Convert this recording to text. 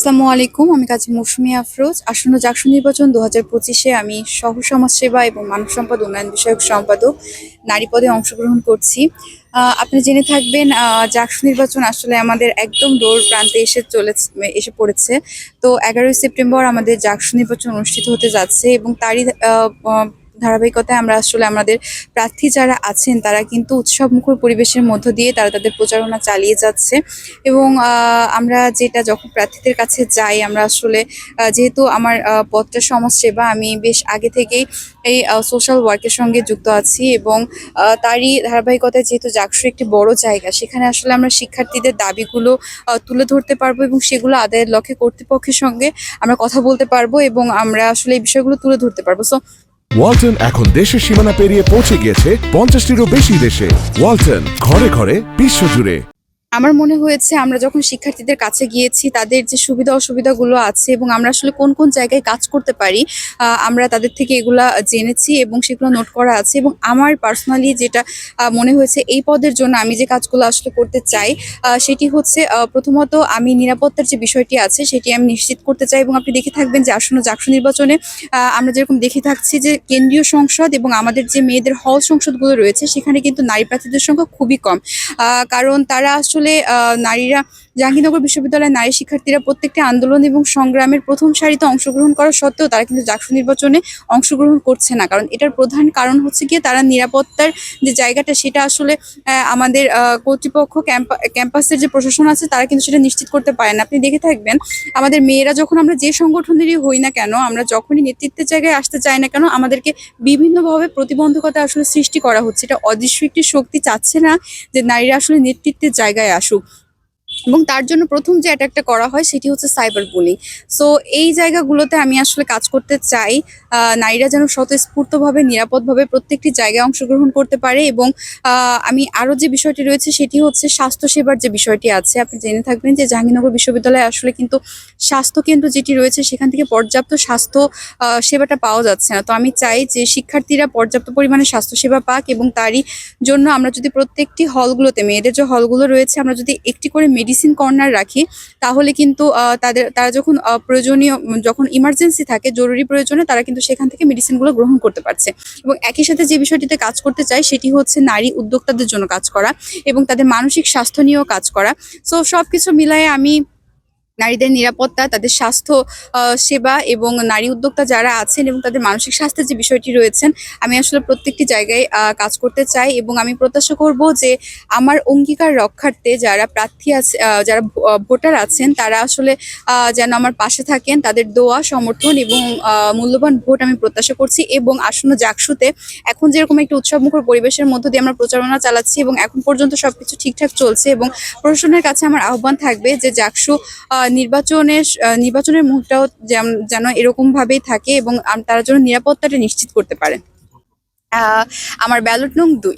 আসসালামু আলাইকুম। আমি কাজী মৌসুমী আফরোজ। আসন্ন জাকসু নির্বাচন ২০২৫-এ আমি সহ সমাজসেবা এবং মানব সম্পদ উন্নয়ন বিষয়ক সম্পাদক নারী পদে অংশগ্রহণ করছি। আপনি জেনে থাকবেন জাকসু নির্বাচন আসলে আমাদের একদম দৌড় প্রান্তে এসে পড়েছে। তো ১১ই সেপ্টেম্বর আমাদের জাকসু নির্বাচন অনুষ্ঠিত হতে যাচ্ছে এবং তারই ধারাবাহিকতায় আমরা আসলে আমাদের প্রার্থী যারা আছেন তারা কিন্তু উৎসবমুখর পরিবেশের মধ্য দিয়ে তারা তাদের প্রচারণা চালিয়ে যাচ্ছে। এবং আমরা যেটা যখন প্রার্থীদের কাছে যাই আমরা আসলে যেহেতু আমার পদটা সমাজসেবা, আমি বেশ আগে থেকেই এই সোশ্যাল ওয়ার্কের সঙ্গে যুক্ত আছি এবং তারই ধারাবাহিকতায় যেহেতু জাকসু একটি বড় জায়গা, সেখানে আসলে আমরা শিক্ষার্থীদের দাবিগুলো তুলে ধরতে পারবো এবং সেগুলো আদায়ের লক্ষ্যে কর্তৃপক্ষের সঙ্গে আমরা কথা বলতে পারবো এবং আমরা আসলে এই বিষয়গুলো তুলে ধরতে পারবো। সো ওয়ালটন এখন দেশের সীমানা পেরিয়ে পৌঁছে গিয়েছে 50টিরও বেশি দেশে। ওয়ালটন, ঘরে ঘরে বিশ্বজুড়ে। আমার মনে হয়েছে আমরা যখন শিক্ষার্থীদের কাছে গিয়েছি তাদের যে সুবিধা অসুবিধাগুলো আছে এবং আমরা আসলে কোন কোন জায়গায় কাজ করতে পারি, আমরা তাদের থেকে এগুলা জেনেছি এবং সেগুলো নোট করা আছে। এবং আমার পার্সোনালি যেটা মনে হয়েছে এই পদের জন্য আমি যে কাজগুলো আসলে করতে চাই সেটি হচ্ছে প্রথমত আমি নিরাপত্তার যে বিষয়টি আছে সেটি আমি নিশ্চিত করতে চাই। এবং আপনি দেখে থাকবেন যে আসন্ন জাকসু নির্বাচনে আমরা যেরকম দেখে থাকছি যে কেন্দ্রীয় সংসদ এবং আমাদের যে মেয়েদের হল সংসদগুলো রয়েছে সেখানে কিন্তু নারী প্রার্থীদের সংখ্যা খুবই কম। কারণ তারা আসলে নারীরা জাহাঙ্গীরনগর বিশ্ববিদ্যালয়ের নারী শিক্ষার্থীরা প্রত্যেকটি আন্দোলন এবং সংগ্রামের প্রথম সারিতে অংশগ্রহণ করা সত্ত্বেও তারা কিন্তু জাকসু নির্বাচনে অংশগ্রহণ করছে না। কারণ এটার প্রধান কারণ হচ্ছে গিয়ে তারা নিরাপত্তার যে জায়গাটা সেটা আসলে আমাদের কর্তৃপক্ষ ক্যাম্পাসের যে প্রশাসন আছে তারা কিন্তু সেটা নিশ্চিত করতে পারে না। আপনি দেখে থাকবেন আমাদের মেয়েরা যখন আমরা যে সংগঠনেরই হই না কেন, আমরা যখনই নেতৃত্বের জায়গায় আসতে চাই না কেন, আমাদেরকে বিভিন্নভাবে প্রতিবন্ধকতা আসলে সৃষ্টি করা হচ্ছে। এটা অদৃশ্য একটি শক্তি চাচ্ছে না যে নারীরা আসলে নেতৃত্বের জায়গায় আসুক। এবং তার জন্য প্রথম যে অ্যাটাকটা করা হয় সেটি হচ্ছে সাইবার বুলিং। সো এই জায়গাগুলোতে আমি আসলে কাজ করতে চাই, নারীরা যেন স্বতঃস্ফূর্তভাবে নিরাপদভাবে প্রত্যেকটি জায়গায় অংশগ্রহণ করতে পারে। এবং আমি আরও যে বিষয়টি রয়েছে সেটি হচ্ছে স্বাস্থ্যসেবার যে বিষয়টি আছে। আপনি জেনে থাকবেন যে জাহাঙ্গীরনগর বিশ্ববিদ্যালয়ে আসলে কিন্তু স্বাস্থ্যকেন্দ্র যেটি রয়েছে সেখান থেকে পর্যাপ্ত স্বাস্থ্য সেবাটা পাওয়া যাচ্ছে না। তো আমি চাই যে শিক্ষার্থীরা পর্যাপ্ত পরিমাণে স্বাস্থ্যসেবা পাক এবং তারই জন্য আমরা যদি প্রত্যেকটি হলগুলোতে মেয়েদের যে হলগুলো রয়েছে আমরা যদি একটি করে মেডিসিন কর্নার রাখি তাহলে কিন্তু তারা যখন প্রয়োজনীয় যখন ইমার্জেন্সি থাকে জরুরি প্রয়োজনে তারা কিন্তু সেখান থেকে মেডিসিনগুলো গ্রহণ করতে পারছে। এবং একই সাথে যে বিষয়টিতে কাজ করতে চাই সেটি হচ্ছে নারী উদ্যোক্তাদের জন্য কাজ করা এবং তাদের মানসিক স্বাস্থ্য নিয়েও কাজ করা। সো সবকিছু মিলায়ে আমি নারীদের নিরাপত্তা, তাদের স্বাস্থ্য সেবা এবং নারী উদ্যোক্তা যারা আছেন এবং তাদের মানসিক স্বাস্থ্যের যে বিষয়টি রয়েছেন, আমি আসলে প্রত্যেকটি জায়গায় কাজ করতে চাই। এবং আমি প্রত্যাশা করব যে আমার অঙ্গীকার রক্ষার্থে যারা প্রার্থী আছে, যারা ভোটার আছেন তারা আসলে যেন আমার পাশে থাকেন, তাদের দোয়া সমর্থন এবং মূল্যবান ভোট আমি প্রত্যাশা করছি। এবং আসন্ন জাকসুতে এখন যেরকম একটা উৎসবমুখর পরিবেশের মধ্য দিয়ে আমরা প্রচারণা চালাচ্ছি এবং এখন পর্যন্ত সবকিছু ঠিকঠাক চলছে, এবং প্রশাসনের কাছে আমার আহ্বান থাকবে যে জাকসু নির্বাচনের মুহূর্তটাও যেন এরকম ভাবেই থাকে এবং তারা যেন নিরাপত্তাটা নিশ্চিত করতে পারে। আমার ব্যালট নং 2।